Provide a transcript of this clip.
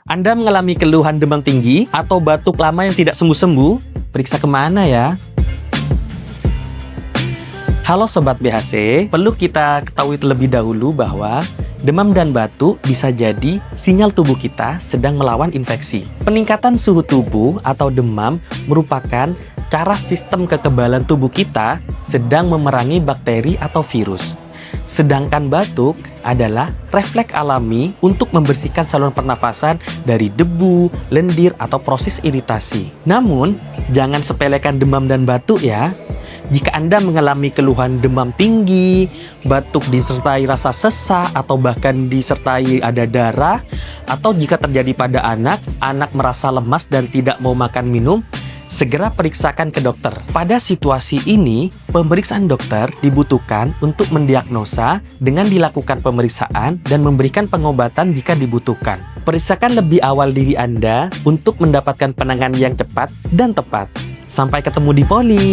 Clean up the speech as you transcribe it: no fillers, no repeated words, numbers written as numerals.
Anda mengalami keluhan demam tinggi atau batuk lama yang tidak sembuh-sembuh? Periksa kemana ya? Halo Sobat BHC, perlu kita ketahui terlebih dahulu bahwa demam dan batuk bisa jadi sinyal tubuh kita sedang melawan infeksi. Peningkatan suhu tubuh atau demam merupakan cara sistem kekebalan tubuh kita sedang memerangi bakteri atau virus. Sedangkan batuk adalah refleks alami untuk membersihkan saluran pernafasan dari debu, lendir, atau proses iritasi. Namun, jangan sepelekan demam dan batuk ya. Jika Anda mengalami keluhan demam tinggi, batuk disertai rasa sesak, atau bahkan disertai ada darah, atau jika terjadi pada anak merasa lemas dan tidak mau makan minum, segera periksakan ke dokter. Pada situasi ini, pemeriksaan dokter dibutuhkan untuk mendiagnosa dengan dilakukan pemeriksaan dan memberikan pengobatan jika dibutuhkan. Periksakan lebih awal diri Anda untuk mendapatkan penanganan yang cepat dan tepat. Sampai ketemu di Poli!